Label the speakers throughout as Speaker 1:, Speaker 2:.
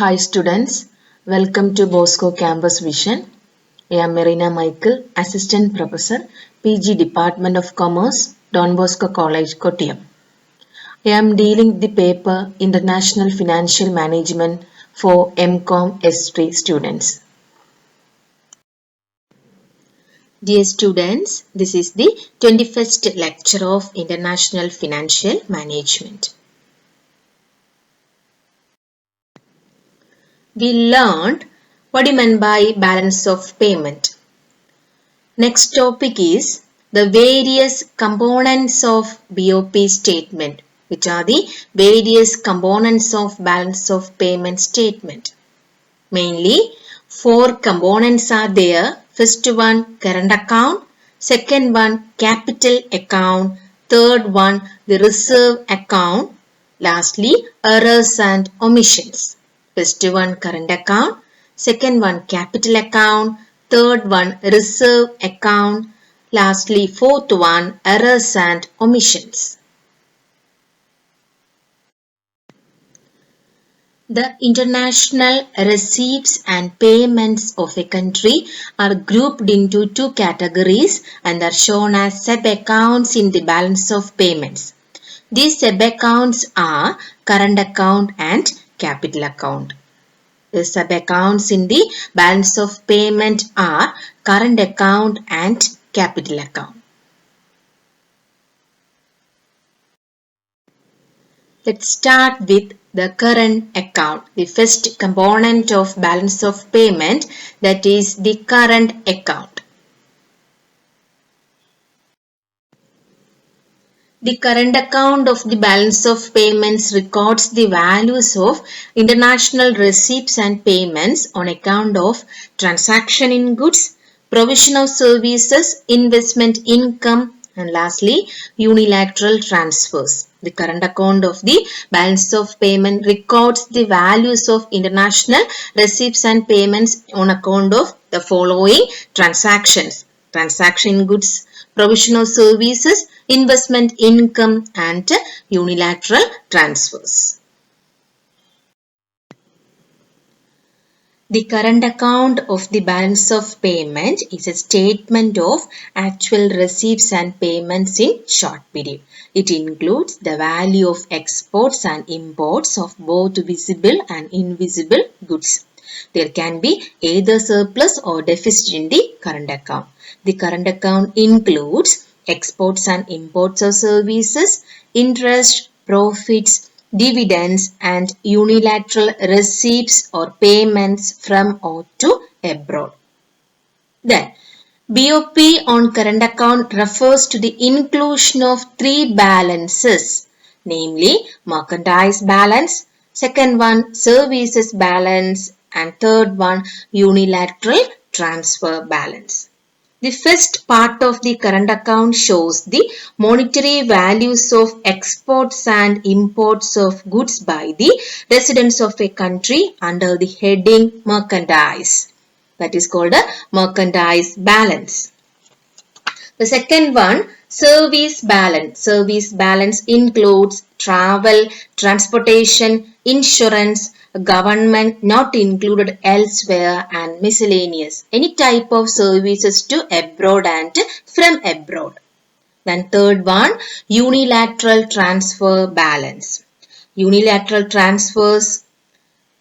Speaker 1: Hi students, welcome to Bosco Campus Vision. I am Marina Michael, Assistant Professor, PG Department of Commerce, Don Bosco College, Kottayam. I am dealing the paper International Financial Management for MCOM S3 students. Dear students, this is the 21st lecture of International Financial Management. We learned what do you mean by balance of payment. Next topic is the various components of BOP statement, which are the various components of balance of payment statement. Mainly, 4 components are there. First one, current account. Second one, capital account. Third one, the reserve account. Lastly, errors and omissions. First one, current account. Second one, capital account. Third one, reserve account. Lastly, fourth one, errors and omissions. The international receipts and payments of a country are grouped into 2 categories and are shown as sub-accounts in the balance of payments. These sub-accounts are current account and capital account. The sub-accounts in the balance of payment are current account and capital account. Let's start with the current account, the first component of balance of payment, that is the current account. The current account of the balance of payments records the values of international receipts and payments on account of transaction in goods, provision of services, investment income, and lastly, unilateral transfers. The current account of the balance of payment records the values of international receipts and payments on account of the following transactions. Transaction in goods, provision of services, investment income, and unilateral transfers. The current account of the balance of payment is a statement of actual receipts and payments in short period. It includes the value of exports and imports of both visible and invisible goods. There can be either surplus or deficit in the current account. The current account includes exports and imports of services, interest, profits, dividends, and unilateral receipts or payments from or to abroad. Then, BOP on current account refers to the inclusion of 3 balances, namely merchandise balance, second one services balance, and third one unilateral transfer balance. The first part of the current account shows the monetary values of exports and imports of goods by the residents of a country under the heading merchandise. That is called a merchandise balance. The second one, service balance. Service balance includes travel, transportation, insurance, government not included elsewhere, and miscellaneous. Any type of services to abroad and from abroad. Then third one, unilateral transfer balance. Unilateral transfers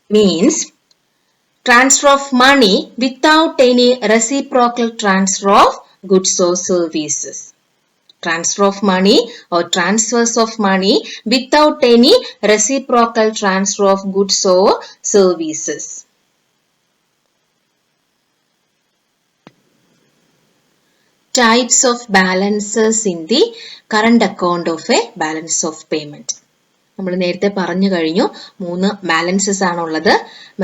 Speaker 1: means transfer of money without any reciprocal transfer of goods or services. Transfer of money or transfers of money without any reciprocal transfer of goods or services. Types of balances in the current account of a balance of payment. നമ്മൾ നേരത്തെ പറഞ്ഞു കഴിഞ്ഞു 3 balances ആണുള്ളത്.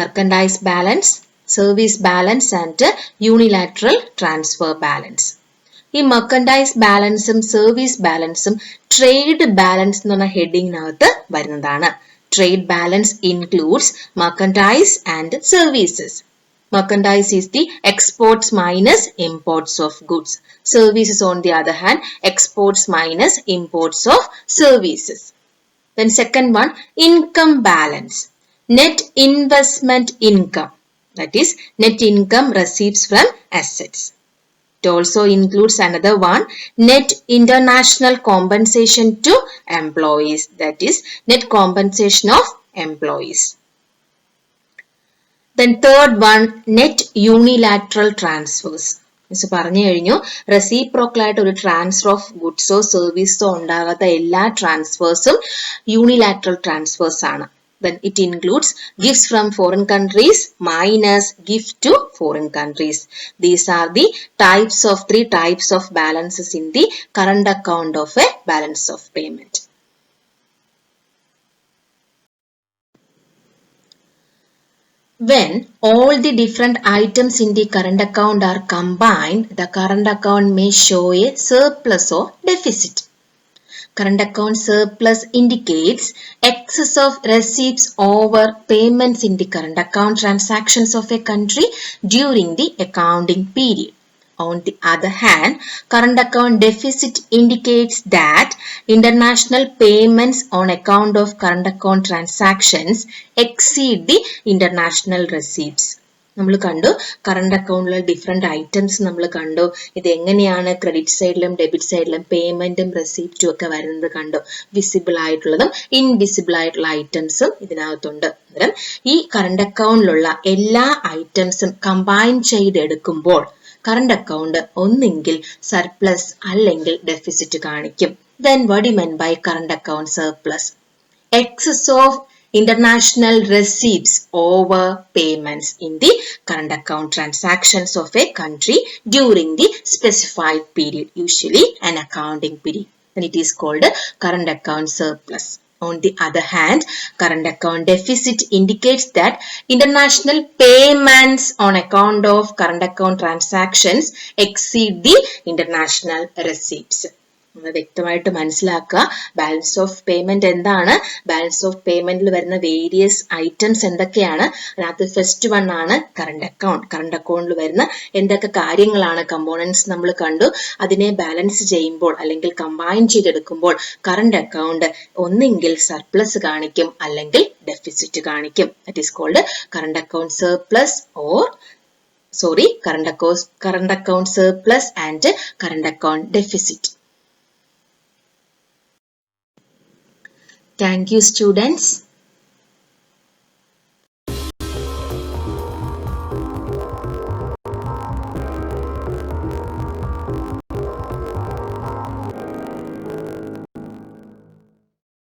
Speaker 1: Merchandise balance, service balance and unilateral transfer balance. ഈ merchandise balanceും service balanceും trade balance എന്ന ഹെഡിങ്ങിനകത്ത് വരുന്നതാണ്. Trade balance includes merchandise and services. Merchandise is the exports minus imports of goods. Services on the other hand, exports minus imports of services. Then second one, income balance. net investment income, that is net income received from assets. It also includes another one, net international compensation to employees, that is net compensation of employees. Then third one, net unilateral transfers. Miss പറഞ്ഞു കഴിഞ്ഞു, reciprocal ആയിട്ട് ഒരു transfer of ഗുഡ്സോ സർവീസോ ഉണ്ടാകാത്ത എല്ലാ ട്രാൻസ്ഫേഴ്സും unilateral transfers ആണ്. Then it includes gifts from foreign countries minus gift to foreign countries. These are the three types of balances in the current account of a balance of payment. When all the different items in the current account are combined, the current account may show a surplus or deficit. Current account surplus indicates excess of receipts over payments in the current account transactions of a country during the accounting period. On the other hand, current account deficit indicates that international payments on account of current account transactions exceed the international receipts. നമ്മൾ കണ്ടു current അക്കൗണ്ടിലെ different items നമ്മൾ കണ്ടു. ഇത് എങ്ങനെയാണ് credit സൈഡിലും debit സൈഡിലും പേയ്മെന്റും റെസിപ്റ്റും ഒക്കെ വരുന്നത് കണ്ടു. വിസിബിൾ ആയിട്ടുള്ളതും ഇൻവിസിബിൾ ആയിട്ടുള്ള ഐറ്റംസും ഇതിനകത്തുണ്ട്. അന്നേരം ഈ കറണ്ട് അക്കൗണ്ടിലുള്ള എല്ലാ ഐറ്റംസും കമ്പൈൻ ചെയ്തെടുക്കുമ്പോൾ കറണ്ട് അക്കൗണ്ട് ഒന്നെങ്കിൽ സർപ്ലസ് അല്ലെങ്കിൽ ഡെഫിസിറ്റ് കാണിക്കും. Then what do you mean by current account surplus? Excess of international receipts over payments in the current account transactions of a country during the specified period, usually an accounting period. Then it is called current account surplus. On the other hand, current account deficit indicates that international payments on account of current account transactions exceed the international receipts. നമ്മൾ വ്യക്തമായിട്ട് മനസ്സിലാക്കുക balance of payment എന്താണ്, balance of പേയ്മെന്റിൽ വരുന്ന various items എന്തൊക്കെയാണ്. അതിനകത്ത് first one ആണ് current account. Current അക്കൗണ്ടിൽ വരുന്ന എന്തൊക്കെ കാര്യങ്ങളാണ് കമ്പോണൻസ് നമ്മൾ കണ്ടു. അതിനെ ബാലൻസ് ചെയ്യുമ്പോൾ അല്ലെങ്കിൽ കമ്പൈൻ ചെയ്തെടുക്കുമ്പോൾ കറണ്ട് അക്കൗണ്ട് ഒന്നെങ്കിൽ സർപ്ലസ് കാണിക്കും അല്ലെങ്കിൽ ഡെഫിസിറ്റ് കാണിക്കും. That is called current account surplus current account surplus and current account deficit. Thank you, students.